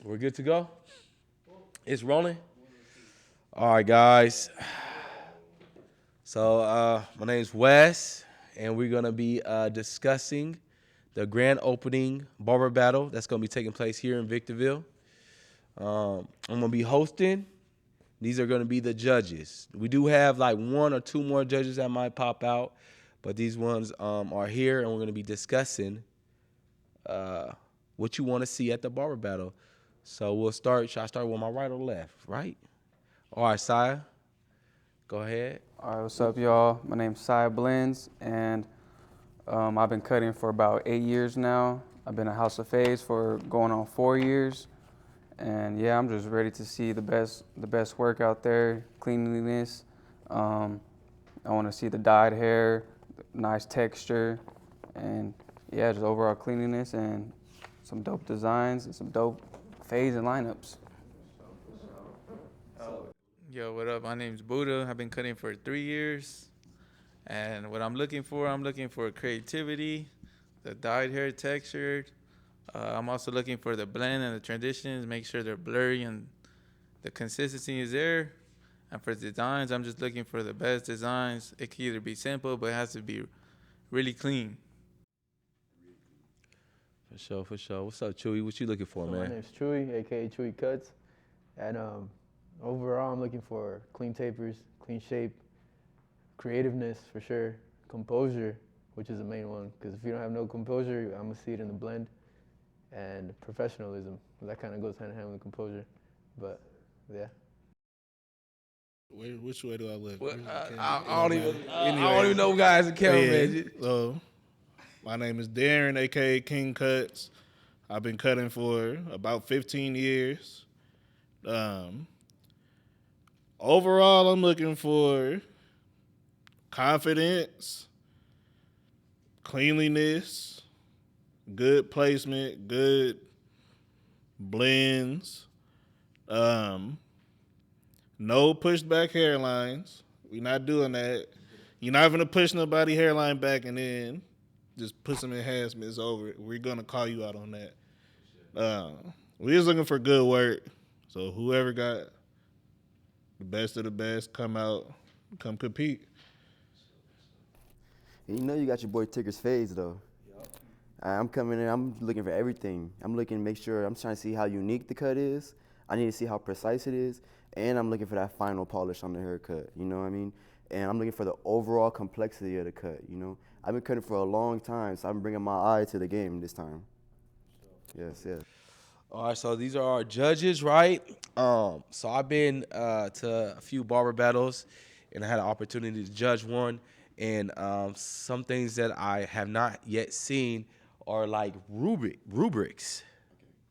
We're good to go. It's rolling. All right, guys. So my name's Wes, and we're gonna be discussing the grand opening barber battle that's gonna be taking place here in Victorville. I'm gonna be hosting. These are gonna be the judges. We do have like one or two more judges that might pop out, but these ones are here, and we're gonna be discussing uh, what you want to see at the barber battle. So we'll start. Should I start with my right or left? Right. All right, Saya, go ahead. All right, what's up, y'all? My name's Cy Blends, and I've been cutting for about 8 years now. I've been at House of Faze for going on 4 years, and yeah, I'm just ready to see the best work out there, cleanliness. Um, I want to see the dyed hair, nice texture, and yeah, just overall cleanliness and some dope designs and some dope fades and lineups. Yo, what up? My name's Buddha. I've been cutting for 3 years. And what I'm looking for creativity, the dyed hair texture. I'm also looking for the blend and the transitions, make sure they're blurry and the consistency is there. And for designs, I'm just looking for the best designs. It can either be simple, but it has to be really clean. For sure, for sure. What's up, Chewy? What you looking for, So my man? name's Chewy, aka Chewy Cuts, and overall I'm looking for clean tapers, clean shape, creativeness for sure, composure, which is the main one. Because if you don't have no composure, I'm gonna see it in the blend, and professionalism. That kind of goes hand in hand with composure. But yeah. Which way do I look? Well, Where's the I, camera? I It don't don't even. matter. I don't even know guys in camera, Yeah. man. So my name is Darren, aka King Cuts. I've been cutting for about 15 years. Um, Overall, I'm looking for confidence, cleanliness, good placement, good blends. Um, no pushback hairlines. We're not doing that. You're not gonna push nobody hairline back and then just put some enhancements over it. We're gonna call you out on that. We just looking for good work. So whoever got the best of the best, come out, come compete. And you know you got your boy Ticker's phase though. I'm coming in, I'm looking for everything. I'm looking to make sure, I'm trying to see how unique the cut is. I need to see how precise it is. And I'm looking for that final polish on the haircut, you know what I mean? And I'm looking for the overall complexity of the cut, you know? I've been cutting for a long time, so I'm bringing my eye to the game this time. Yes, yes. All right, so these are our judges, right? So I've been to a few barber battles, and I had an opportunity to judge one. And some things that I have not yet seen are like rubrics.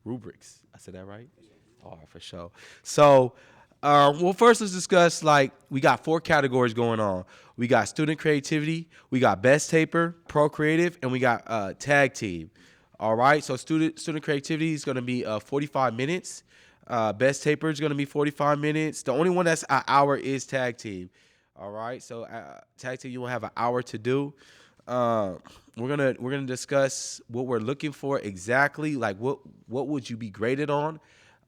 I said that right? All right, for sure. So, well, first let's discuss like we got four categories going on. We got student creativity, we got best taper, pro creative, and we got tag team. All right, so student creativity is going to be 45 minutes. Best taper is going to be 45 minutes. The only one that's an hour is tag team. All right, so tag team you will have an hour to do. Uh, we're gonna discuss what we're looking for exactly. Like what would you be graded on?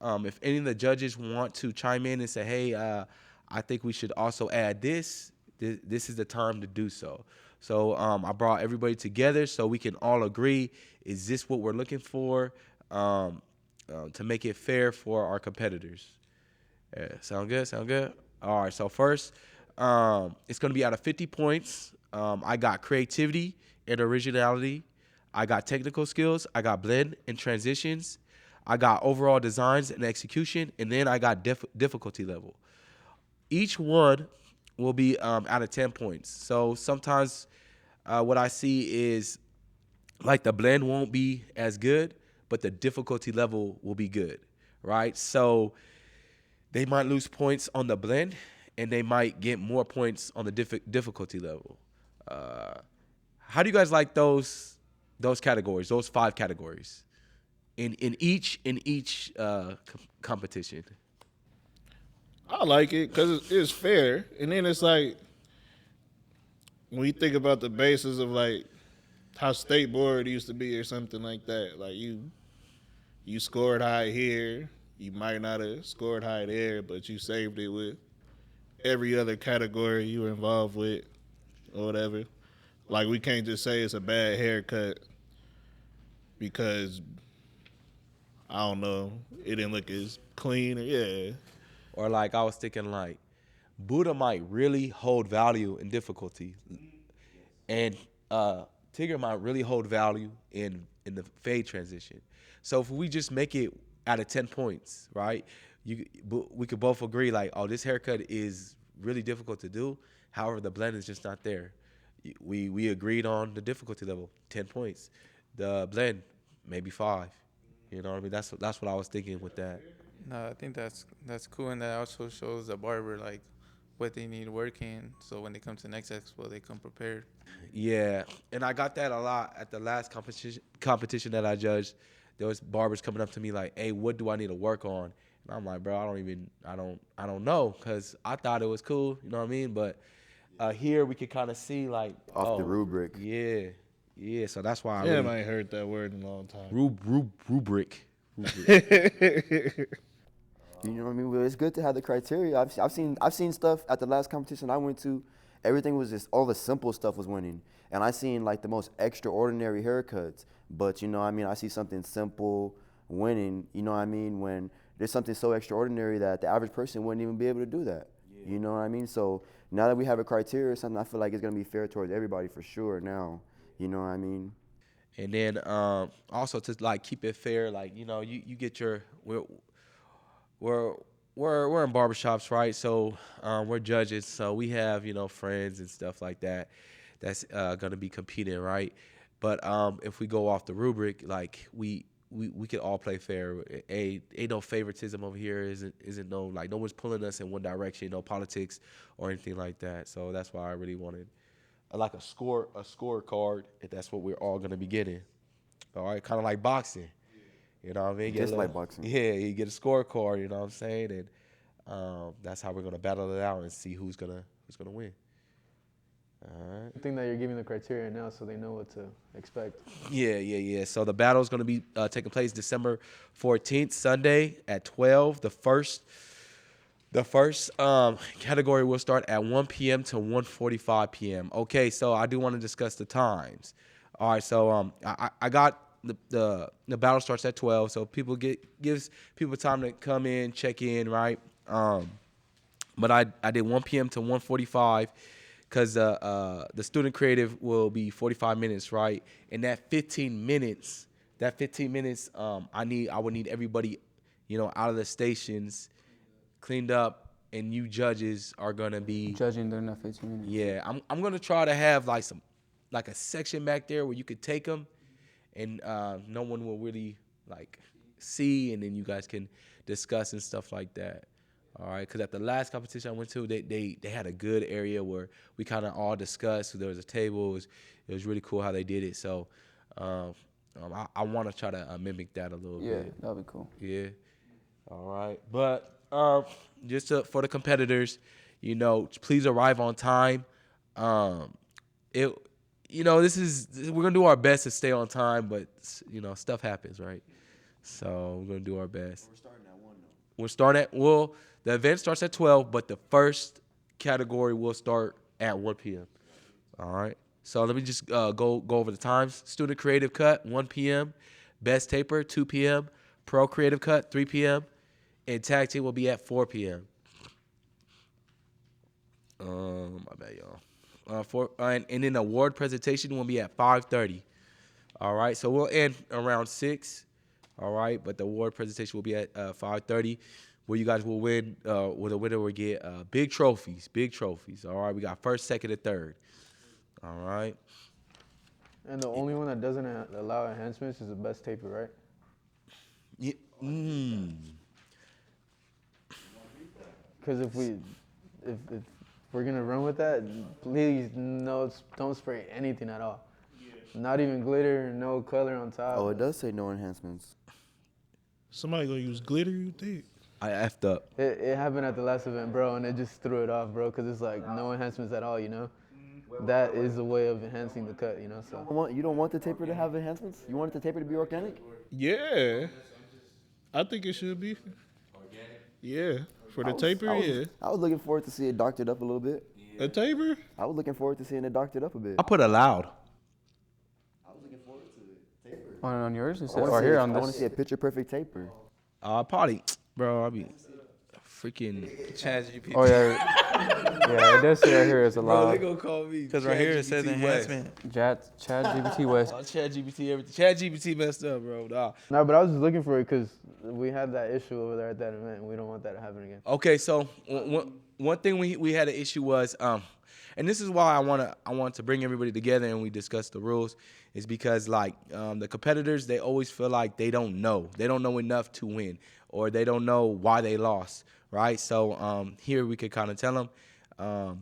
If any of the judges want to chime in and say, hey, I think we should also add this. This is the time to do so. So I brought everybody together so we can all agree. Is this what we're looking for to make it fair for our competitors? Yeah, sound good? Sound good? All right. So first, it's going to be out of 50 points. I got creativity and originality. I got technical skills. I got blend and transitions. I got overall designs and execution, and then I got difficulty level. Each one will be out of 10 points. So sometimes what I see is like the blend won't be as good, but the difficulty level will be good, right? So they might lose points on the blend, and they might get more points on the difficulty level. Uh, how do you guys like those categories? Those five categories in each competition. I like it because it's fair. And then it's like, when you think about the basis of like how state board used to be or something like that, like You scored high here. You might not have scored high there, but you saved it with every other category you were involved with or whatever. Like, we can't just say it's a bad haircut because, I don't know, it didn't look as clean. Yeah. Or like I was thinking like Buddha might really hold value in difficulty, and Tigger might really hold value in the fade transition. So if we just make it out of 10 points, right? We could both agree like, oh, this haircut is really difficult to do. However, the blend is just not there. We agreed on the difficulty level, 10 points. The blend, maybe 5. You know what I mean? That's what I was thinking with that. No, I think that's cool, and that also shows the barber like what they need working, so when they come to the next expo, they come prepared. Yeah, and I got that a lot at the last competition that I judged. There was barbers coming up to me like, "Hey, what do I need to work on?" And I'm like, "Bro, I don't know," because I thought it was cool, you know what I mean? But here we could kind of see like, Off the rubric. yeah, yeah. So that's why I Damn, really I ain't heard that word in a long time. rubric. You know what I mean? Well, it's good to have the criteria. I've seen stuff at the last competition I went to. Everything was just all the simple stuff was winning, and I seen like the most extraordinary haircuts. But you know, what I mean, I see something simple winning. You know what I mean? When there's something so extraordinary that the average person wouldn't even be able to do that. You know what I mean? So now that we have a criteria, something I feel like it's gonna be fair towards everybody for sure. Now, you know what I mean? And then also to like keep it fair, like you get your we're we're in barbershops, right? So we're judges, so we have friends and stuff like that. That's gonna be competing, right? But if we go off the rubric, like we could all play fair. Ain't no favoritism over here. Isn't no like no one's pulling us in one direction. No politics or anything like that. So that's why I really wanted like a scorecard, if that's what we're all gonna be getting. All right, kind of like boxing. You know what I mean? Just like boxing. Yeah, you get a scorecard. You know what I'm saying? And that's how we're gonna battle it out and see who's gonna win. All right. I think that you're giving the criteria now so they know what to expect. Yeah. So the battle is gonna be taking place December 14th, Sunday at 12. The first category will start at 1 p.m. to 1:45 p.m. Okay, so I do want to discuss the times. All right, so I got the battle starts at 12, so people gives people time to come in, check in, right? But I did 1 p.m. to 1:45 because the student creative will be 45 minutes, right? And that 15 minutes, I would need everybody, out of the stations, cleaned up, and you judges are gonna be Judging during that 15 minutes. Yeah, I'm gonna try to have like a section back there where you could take them, and no one will really like see, and then you guys can discuss and stuff like that. All right, because at the last competition I went to, they had a good area where we kind of all discussed. There was a table. It was really cool how they did it. So I want to try to mimic that a little bit. Yeah, that'd be cool. Yeah. All right. But just for the competitors, please arrive on time. We're gonna do our best to stay on time, but stuff happens, right? So we're gonna do our best. We're starting at 1 though. The event starts at 12, but the first category will start at 1 p.m. All right. So let me just go over the times. Student creative cut 1 p.m. Best taper 2 p.m. Pro creative cut 3 p.m. And tag team will be at 4 p.m. My bad, y'all. And then award presentation will be at 5:30. All right, so we'll end around 6. All right, but the award presentation will be at 5:30, where you guys will win. Where the winner will get big trophies. All right, we got first, second, and third. All right. And the only one that doesn't allow enhancements is the best taper, right? Yeah. Because if we're gonna run with that, please don't spray anything at all. Not even glitter, no color on top. Oh, it does say no enhancements. Somebody gonna use glitter, you think? I effed up. It happened at the last event, bro, and it just threw it off, bro, because it's like no enhancements at all, That is a way of enhancing the cut, so. You don't want the taper to have enhancements? You want the taper to be organic? Yeah. I think it should be. Yeah, for the I was- taper, I was, yeah. I was looking forward to see it doctored up a little bit. A taper? I was looking forward to seeing it doctored up a bit. I put allowed. I was looking forward to it. Taper. On yours, you I said, wanna or see here it- on I want to this. see a picture perfect taper. Probably, bro. I mean, freaking. Chat GPT. Oh yeah, it does say right here it's allowed. gonna call me Because right here it says enhancement. Chat GPT West. Chat GPT, everything. Chat GPT messed up, bro. Nah. No, but I was just looking for it because we had that issue over there at that event, and we don't want that to happen again. Okay, so one thing we had an issue was, and this is why I want to bring everybody together and we discuss the rules, is because like the competitors, they always feel like they don't know enough to win, or they don't know why they lost, right? So here we could kind of tell them,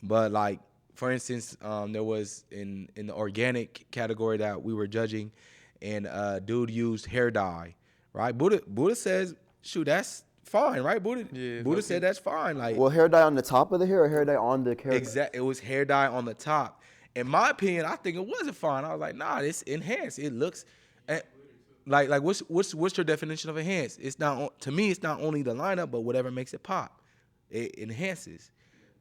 but like for instance, there was in the organic category that we were judging, and dude used hair dye, right? Buddha says, shoot, that's fine, right? Buddha said that's fine. Like, Well, hair dye on the top of the hair or hair dye on the hair? it was hair dye on the top. In my opinion, I think it wasn't fine. I was like, nah, it's enhanced. It looks like what's your definition of enhanced? It's not, to me, it's not only the lineup, but whatever makes it pop. It enhances.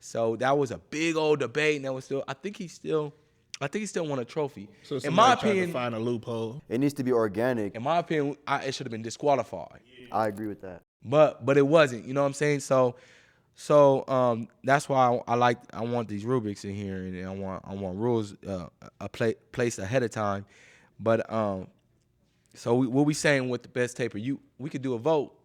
So that was a big old debate, and that was still. I think he still won a trophy. So in my somebody tried opinion, to find a loophole. It needs to be organic. in my opinion, it should have been disqualified. I agree with that. But it wasn't. You know what I'm saying? So that's why I want these rubrics in here, and I want rules placed ahead of time. But so what we saying with the best taper? We could do a vote.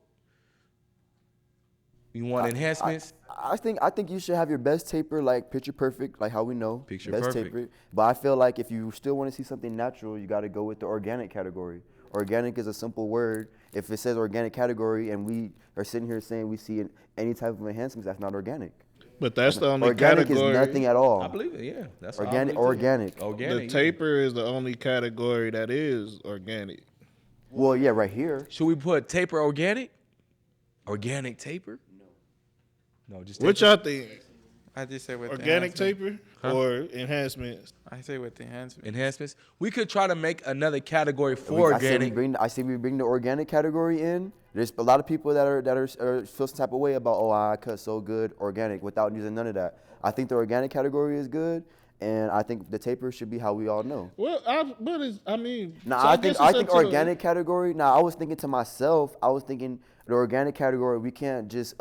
You want enhancements? I think you should have your best taper like picture perfect, like how we know. Picture best perfect. taper. But I feel like if you still want to see something natural, you got to go with the organic category. Organic is a simple word. If it says organic category and we are sitting here saying we see any type of enhancements, that's not organic. But that's the only Organic category. is nothing at all. I believe it. Yeah, that's what I Organic, believe too. organic. The Organic. yeah. taper is the only category that is organic. Well, yeah, right here. Should we put taper organic? Organic taper? No, just What taper. y'all think? I just say with Organic the enhancement. taper or enhancements? I say with the enhancement. Enhancements. We could try to make another category for I say organic. we bring the organic category in. There's a lot of people that are feel some type of way about, oh, I cut so good organic without using none of that. I think the organic category is good, and I think the taper should be how we all know. Well, I mean, Nah, so I guess think it's up to the- organic category. Nah, I was thinking to myself. I was thinking the organic category. We can't just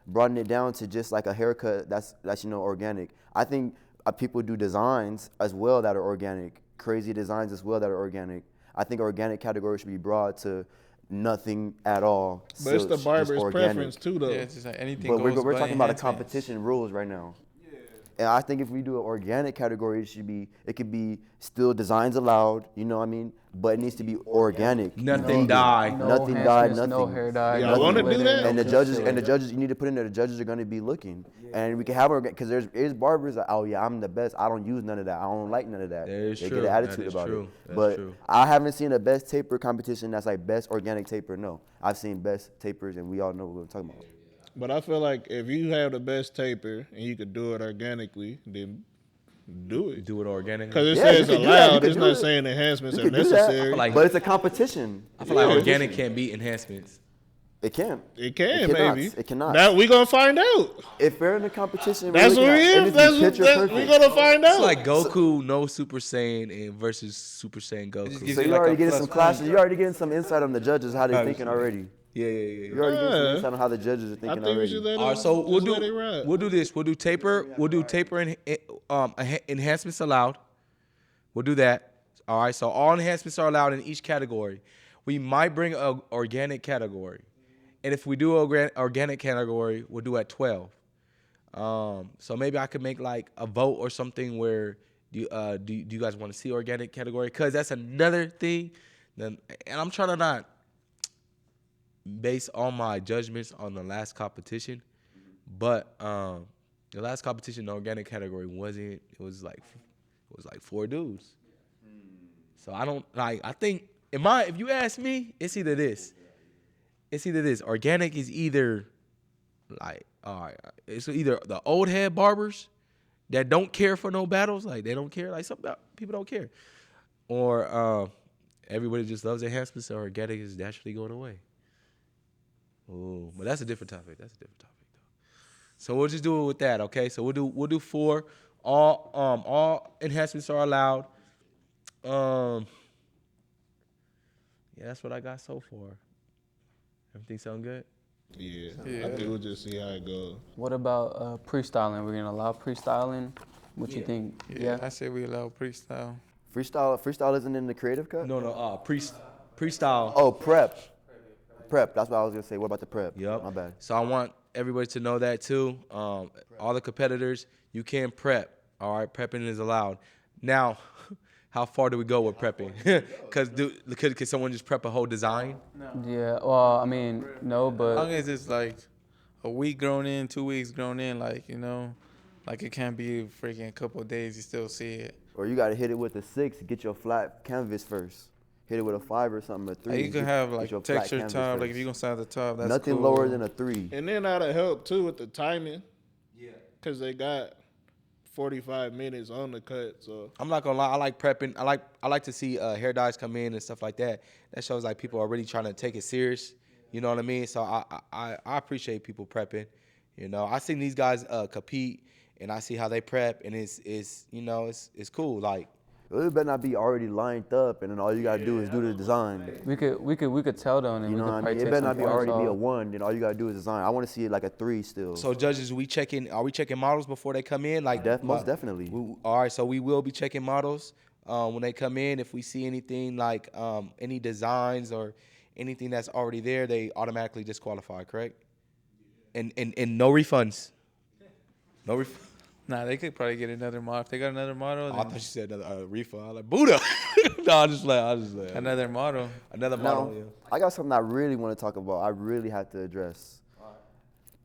broaden it down to just like a haircut. That's organic. I think people do designs as well that are organic. Crazy designs as well that are organic. I think organic category should be broad to nothing at all. But it's the just barber's organic. preference too, though. Yeah, it's just like anything But goes. we're talking about the enhancements. competition rules right now. And I think if we do an organic category, it could be still designs allowed, you know what I mean? But it needs to be organic. Nothing vegan, dye. No nothing dyed, enhancements, nothing. no hair dye. Y'all nothing wanna do glitter, that? no And the pixelated. judges, you need to put in there. The judges are going to be looking, and we can have because there's barbers that, oh yeah, I'm the best. I don't use none of that. I don't like none of that. That is they true. get an attitude That is about true. it. That's But true. I haven't seen a best taper competition that's like best organic taper. No, I've seen best tapers, and we all know what we're talking about. But I feel like if you have the best taper and you could do it organically, then do it. Do it organic. Because it Yeah, you says could do that. You allowed, could it's do not it. saying enhancements You are can do that. necessary. like- But it's a competition. I feel like Yeah. organic can't beat enhancements. It can. It can, It cannot. maybe. It cannot. Now we gonna find out. If we're in a competition, That's what we're we looking at- is. it That's needs to be what picture we perfect. gonna find out. It's like Goku, no Super Saiyan, and versus Super Saiyan just Goku. gives So you you're like already a getting plus some point. classes. You're already getting some insight on the judges, how they're thinking already. Yeah. You're already getting some Yeah. insight on how the judges are I thinking think we already. should let All right, it. so just let it ride. we'll do this. We'll do taper. We'll do taper and enhancements allowed. We'll do that. All right. So all enhancements are allowed in each category. We might bring an organic category, and if we do an organic category, we'll do at 12. So maybe I could make like a vote or something where do you guys want to see organic category? Because that's another thing. And I'm trying to not base all my judgments on the last competition, but the last competition, the organic category wasn't. It was like 4 dudes. So I don't like. I think if you ask me, it's either this. It's either this. Organic is either like, all right, it's either the old head barbers that don't care for no battles, like they don't care, like some people don't care, or everybody just loves enhancements, or organic is naturally going away. Ooh, but that's a different topic. That's a different topic though. So we'll just do it with that, okay? So we'll do 4. All enhancements are allowed. Yeah, that's what I got so far. Everything sound good? Yeah, Yeah. I think we'll just see how it goes. What about pre-styling? We're gonna allow pre-styling. What you think? Yeah, I say we allow freestyle. Freestyle isn't in the creative cut? No, pre-style. Oh, prep. Prep. That's what I was gonna say. What about the prep? Yep. My bad. So I want everybody to know that too. All the competitors, you can prep. All right, prepping is allowed. Now, how far do we go with prepping? Could someone just prep a whole design? Yeah. Well, I mean, no, As but long as it's like a week grown in, 2 weeks grown in, like, you know, like it can't be freaking a couple of days, you still see it. Or you gotta hit it with a 6. Get your flat canvas first. Hit it with a 5 or something. A 3. Like you can have get like your flat texture canvas top, like first. if you're gonna start at the top, that's Nothing cool. lower than a 3. And then that'll help too with the timing. Yeah. Cause they got 45 minutes on the cut, so I'm not gonna lie. I like prepping. I like to see hair dyes come in and stuff like that. That shows like people are really trying to take it serious. You know what I mean? So I appreciate people prepping. You know, I seen these guys compete, and I see how they prep, and it's you know it's cool. Like It better not be already lined up, and then all you gotta do is do the design. we could tell them, and You we know could what I probably mean? It take better some not be points already be a off. 1, then all you gotta do is design. I want to see it like a 3 still. so judges, are we checking models before they come in? Like Most definitely. All right, so we will be checking models when they come in. If we see anything like any designs or anything that's already there, they automatically disqualify, correct? And no refunds. No refunds. Nah, they could probably get another model. If they got another model, I then thought you said another refund. I was like Buddha. No, I just like another model. another Now, model. Yeah. I got something I really want to talk about. I really have to address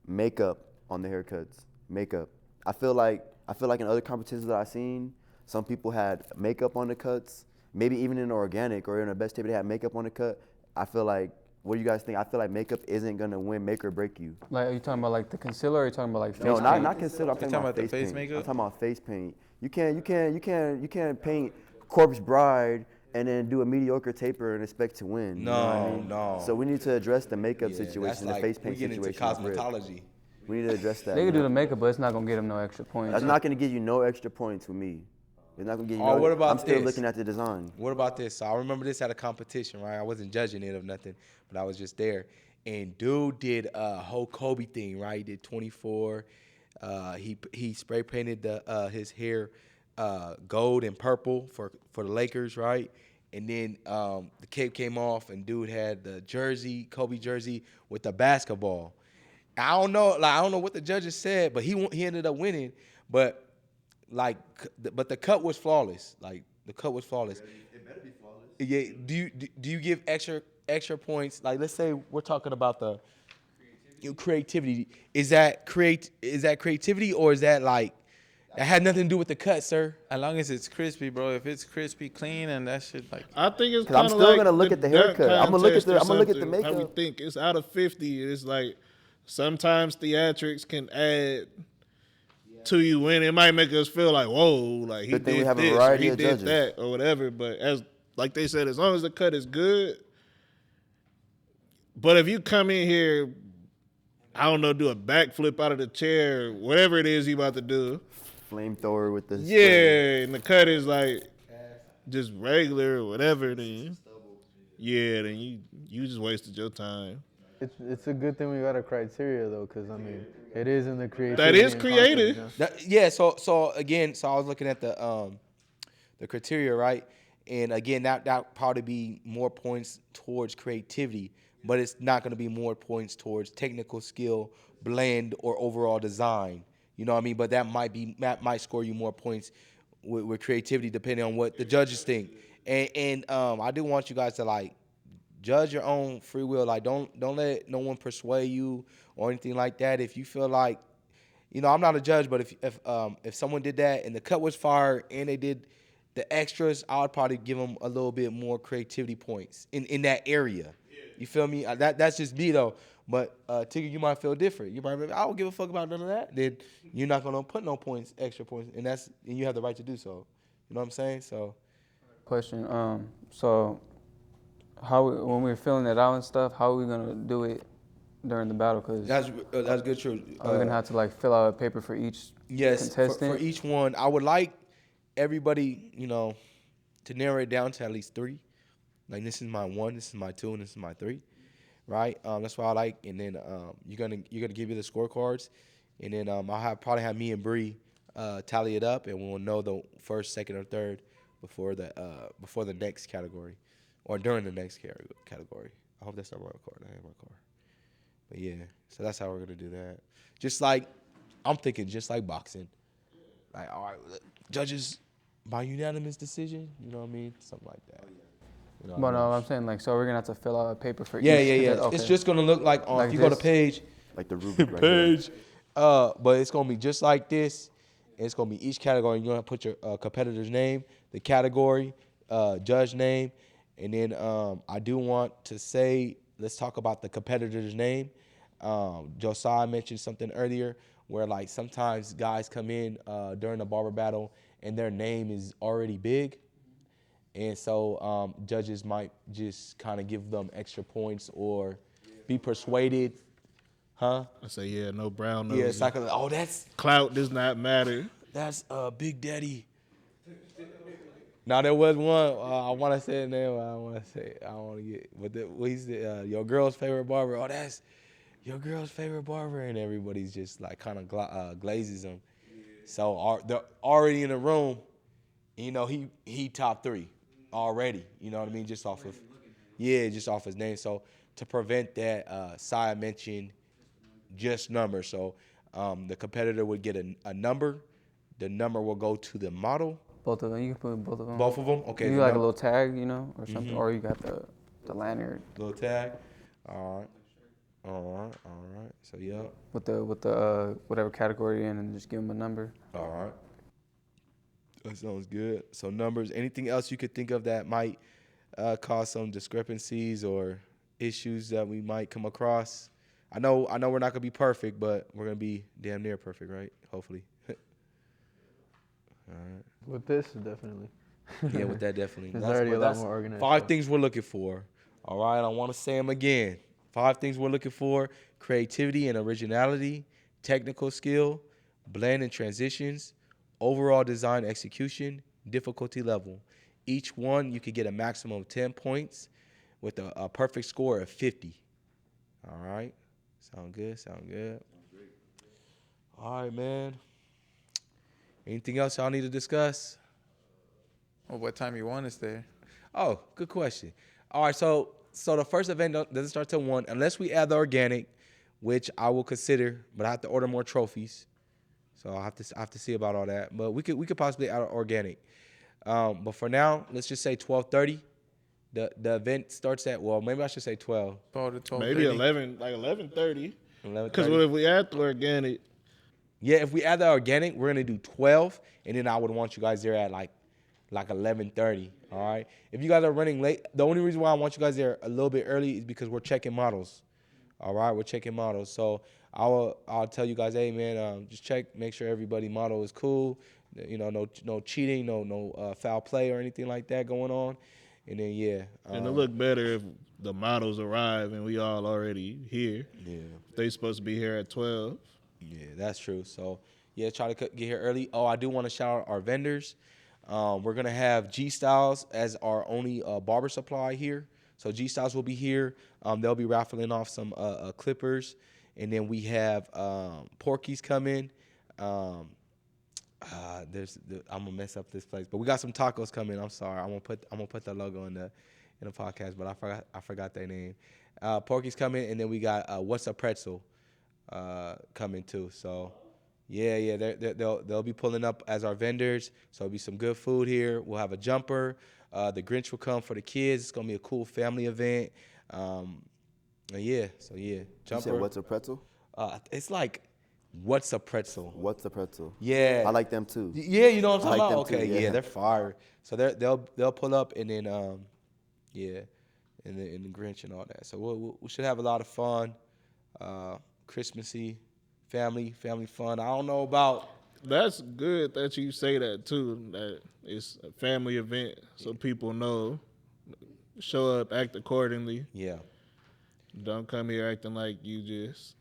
makeup on the haircuts. Makeup. I feel like in other competitions that I've seen, some people had makeup on the cuts. Maybe even in the organic or in the best tape, they had makeup on the cut. I feel like, what do you guys think? I feel like makeup isn't gonna win, make or break you. Like, are you talking about like the concealer, or are you talking about like face No, paint? not concealer. I'm talking about the face face paint. makeup? I'm talking about face paint. You can't paint Corpse Bride and then do a mediocre taper and expect to win. You know what I mean? No. So we need to address the makeup Yeah, that's situation, like, the face paint we get into situation. with Rip. cosmetology. We need to address that. They could do the man. makeup, but it's not gonna get them no extra points. That's not gonna give you no extra points with me. It's not gonna give you Oh, no. what about I'm still this? looking at the design. What about this? So I remember this at a competition, right? I wasn't judging it or nothing, but I was just there. And dude did a whole Kobe thing, right? He did 24. He spray painted his hair gold and purple for the Lakers, right? And then the cape came off, and dude had the jersey, Kobe jersey, with the basketball. I don't know what the judges said, but he ended up winning. But but the cut was flawless. Like the cut was flawless. It better be flawless. Yeah. Do you give extra points? Like let's say we're talking about the creativity. Is that creativity, or is that like that had nothing to do with the cut, sir? As long as it's crispy, bro. If it's crispy, clean, and that shit like I think it's 'Cause I'm kind of still like gonna look at the dunk haircut. I'ma look at contest or I'ma look at the something. How we makeup. think it's out of 50. It's like sometimes theatrics can add to you win. It might make us feel like, whoa, like he Good thing we did have a this, or variety he of did judges. that, or whatever. But as like they said, as long as the cut is good. But if you come in here, I don't know, do a backflip out of the chair, whatever it is you about to do. Flamethrower with the Yeah, and the cut is like just regular or whatever, then then you just wasted your time. It's a good thing we got a criteria though, because I mean it is in the creativity. That is and creative. concept, you know? Yeah. So again, I was looking at the criteria, right? And again, that probably be more points towards creativity, but it's not going to be more points towards technical skill, blend, or overall design. You know what I mean? But that might score you more points with creativity, depending on what the judges think. And I do want you guys to like judge your own free will. Like don't let no one persuade you or anything like that. If you feel like, you know, I'm not a judge, but if someone did that and the cut was fire and they did the extras, I would probably give them a little bit more creativity points in that area. You feel me? That's just me though. But Tigger, you might feel different. You might be, I don't give a fuck about none of that. Then you're not gonna put no points, extra points, and you have the right to do so. You know what I'm saying? So Question. So, when we're filling it out and stuff, how are we gonna do it? during the battle? Because That's good. True. are we gonna have to like fill out a paper for each Yes, contestant? for each one, I would like everybody, to narrow it down to at least three. Like this is my one, this is my two, and this is my three, right? That's what I like. And then you're gonna give you the scorecards, and then I'll probably have me and Bree tally it up, and we'll know the first, second, or third before the next category, or during the next category. I hope that's not my car. That ain't my car. But yeah, so that's how we're gonna do that. Just like I'm thinking, just like boxing. Like, all right, judges by unanimous decision. You know what I mean? Something like that. You know what But I mean? no, I'm saying like, so we're gonna have to fill out a paper for Yeah, each. yeah, yeah. Okay. It's just gonna look like Like if you go to this? page, Like the rubric right here. page, but it's gonna be just like this. It's gonna be each category. You're gonna put your competitor's name, the category, judge name, and then I do want to say, let's talk about the competitor's name. Josiah mentioned something earlier where like sometimes guys come in during the barber battle and their name is already big. And so judges might just kind of give them extra points or be persuaded. Huh? I say, yeah, no brown Yeah, it's nose. like, oh, that's Clout does not matter. Big Daddy. Now there was one. I want to say the name. I want to say. I don't want to get. But what he said, your girl's favorite barber. Oh, that's your girl's favorite barber, and everybody's just like kind of glazes him. So they're already in the room. He top three already. You know what I mean? Just off of, just off his name. So to prevent that, Saya mentioned just numbers. So the competitor would get a number. The number will go to the model. Both of them. You can put both of them. Both of them? Okay. You the like a num- little tag, or something, or you got the lanyard little tag. All right. So, yeah. with the whatever category you're in, and just give them a number. All right. That sounds good. So, numbers. Anything else you could think of that might cause some discrepancies or issues that we might come across? I know we're not going to be perfect, but we're going to be damn near perfect, right? Hopefully. All right. With this, definitely. Yeah, with that, definitely. There's already a lot more organized. 5 stuff. things we're looking for. All right, I want to say them again. 5 things we're looking for: creativity and originality, technical skill, blend and transitions, overall design execution, difficulty level. Each one, you could get a maximum of 10 points with a perfect score of 50. All right? Sound good? All right, man. Anything else y'all need to discuss? Well, what time you want us there? Oh, good question. All right, so the first event doesn't start till 1 unless we add the organic, which I will consider, but I have to order more trophies. So I have to see about all that. But we could possibly add organic. But for now, let's just say 12:30. The event starts at, well, maybe I should say 12. 12 to 12. Maybe 11, like 11:30. 11:30. Because what if we add the organic? Yeah, if we add the organic, we're gonna do 12, and then I would want you guys there at like 11:30. All right. If you guys are running late, the only reason why I want you guys there a little bit early is because we're checking models. All right, we're checking models. So I'll tell you guys, hey man, just check, make sure everybody model is cool. No cheating, no foul play or anything like that going on. And then And it look better if the models arrive and we all already here. yeah. They supposed to be here at 12. Yeah, that's true. So, try to get here early. Oh, I do want to shout out our vendors. We're going to have G Styles as our only barber supply here. So, G Styles will be here. They'll be raffling off some clippers. And then we have Porky's coming. I'm going to mess up this place. But we got some tacos coming. I'm sorry. I'm gonna put the logo in the podcast, but I forgot their name. Porky's coming, and then we got What's a Pretzel coming too. So they'll be pulling up as our vendors. So it'll be some good food here. We'll have a jumper. The Grinch will come for the kids. It's gonna be a cool family event. Jumper. You said what's a pretzel? It's like What's a Pretzel? What's a pretzel? Yeah, I like them too. Yeah, you know what I'm I talking like about. them too, Okay, yeah. they're fire. So they'll pull up, and then and the Grinch and all that. So we should have a lot of fun. Christmassy, family fun. I don't know about. That's good that you say that too, that it's a family event so people know, show up, act accordingly. Yeah. Don't come here acting like you just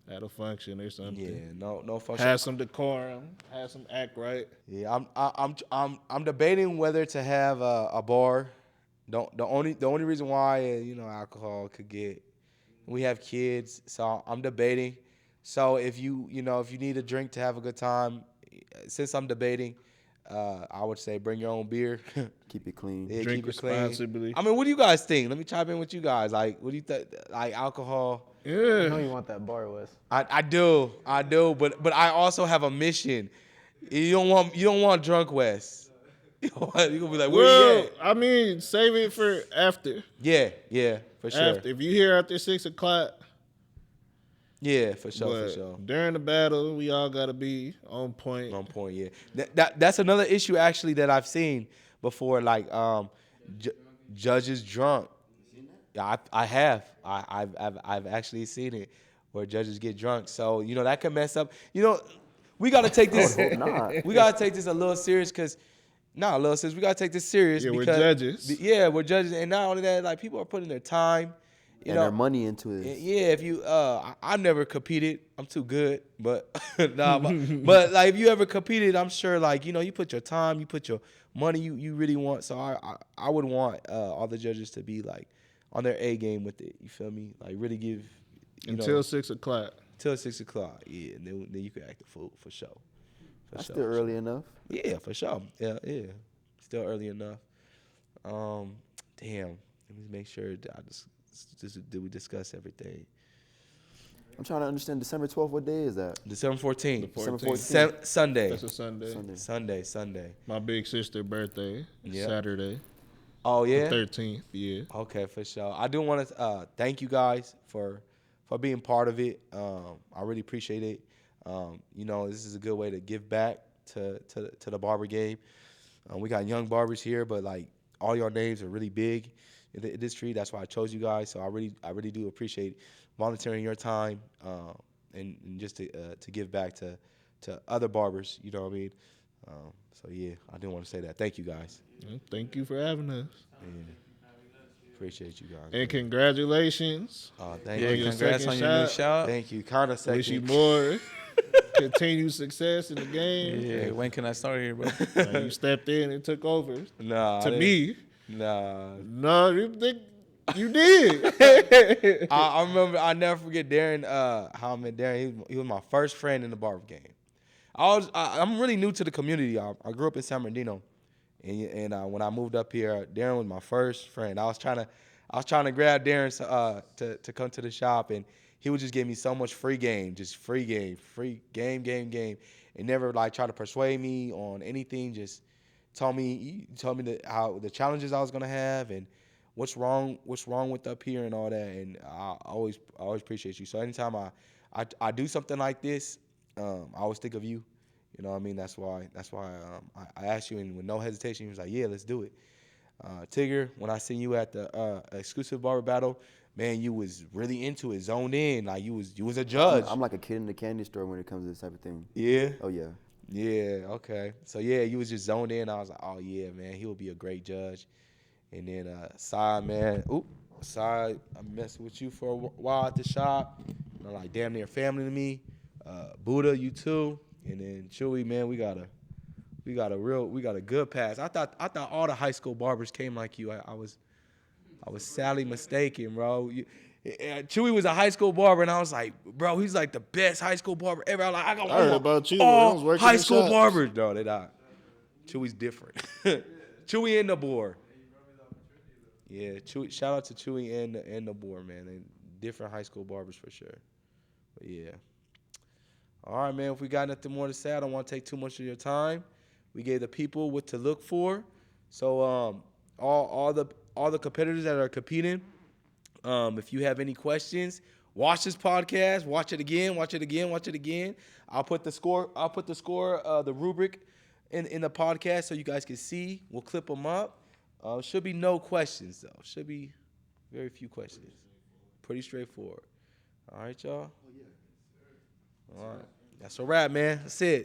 at a function or something. Yeah, no function. Have some decorum. Have some act right. Yeah, I'm debating whether to have a bar. The only reason why alcohol could get. We have kids, so I'm debating. So if if you need a drink to have a good time, since I'm debating, I would say bring your own beer. Keep it clean. Yeah, Drink keep it clean. responsibly. I mean, what do you guys think? Let me chime in with you guys. Like, what do you think? Like alcohol. I know Yeah. you want that bar, Wes. I do, but I also have a mission. You don't want drunk West. You gonna be like, where you Well, at? I mean, save it for after. Yeah, for sure. After, if you here after 6 o'clock, Yeah, for sure, but for sure. during the battle, we all gotta be on point. On point, yeah. That's another issue actually that I've seen before. Like, judges drunk. Yeah, I have. I've actually seen it where judges get drunk. So that can mess up. We gotta take this. Hope not. We gotta take this a little serious because. Nah, little sis, we gotta take this serious. Yeah, we're because, judges. Yeah, we're judges, and not only that, like people are putting their time, And their money into it. Yeah, if you, I never competed. I'm too good, but nah, but like if you ever competed, I'm sure like you put your time, you put your money, you really want. So I would want all the judges to be like on their A game with it. You feel me? Like really give Until 6 o'clock. till 6 o'clock. Yeah, and then you can act the fool for sure. That's still early enough. Yeah, for sure. Yeah. Still early enough. Damn. Let me make sure that did we discuss everything? I'm trying to understand December 12th. What day is that? December 14th. December 14th. 14th. Sunday. That's a Sunday. Sunday. My big sister birthday. Yeah. Saturday. Oh yeah. 13th. Yeah. Okay, for sure. I do want to thank you guys for being part of it. I really appreciate it. This is a good way to give back to the barber game. We got young barbers here, but like all your names are really big in the industry. That's why I chose you guys. So I really do appreciate volunteering your time and just to give back to other barbers. You know what I mean? So yeah, I do want to say that. Thank you guys. Well, thank you for having us. Yeah. Appreciate you guys. And congratulations. Thank Yeah, you. congrats on your new shop. Thank you. Kind of second. Wish you more continued success in the game. Yeah, when can I start here, bro? You stepped in and took over. Nah, To me, Nah. no, you think you did. I remember. I never forget Darren. How I met Darren. He was my first friend in the barber game. I'm really new to the community. I grew up in San Bernardino, and when I moved up here, Darren was my first friend. I was trying to grab Darren to come to the shop, and he would just give me so much free game, free game, and never like try to persuade me on anything. Just told me how the challenges I was gonna have and what's wrong with up here and all that. And I always appreciate you. So anytime I do something like this, I always think of you. You know what I mean? That's why I asked you, and with no hesitation, he was like, yeah, let's do it. Tigger, when I seen you at the exclusive barber battle, man, you was really into it, zoned in, like you was a judge. I'm like a kid in the candy store when it comes to this type of thing. Yeah. Oh yeah. Yeah. Okay. So yeah, you was just zoned in. I was like, oh yeah, man, he will be a great judge. And then Sai, I messed with you for a while at the shop. Like damn near family to me. Buddha, you too. And then Chewy, man, we got a good pass. I thought all the high school barbers came like you. I was sadly mistaken, bro. Chewy was a high school barber, and I was like, bro, he's like the best high school barber ever. I was like, I heard about you. I all was working high in school shops. barbers. No, they not. Chewy's different. Chewy and the boar. Yeah, Chewy. Shout out to Chewy and the boar, man. They different high school barbers for sure. But yeah. All right, man. If we got nothing more to say, I don't want to take too much of your time. We gave the people what to look for. So all the competitors that are competing, if you have any questions, watch this podcast. Watch it again. I'll put the score. The rubric in the podcast so you guys can see. We'll clip them up. Should be no questions though. Should be very few questions. Pretty straightforward. All right, y'all. All right. That's a wrap, man. That's it.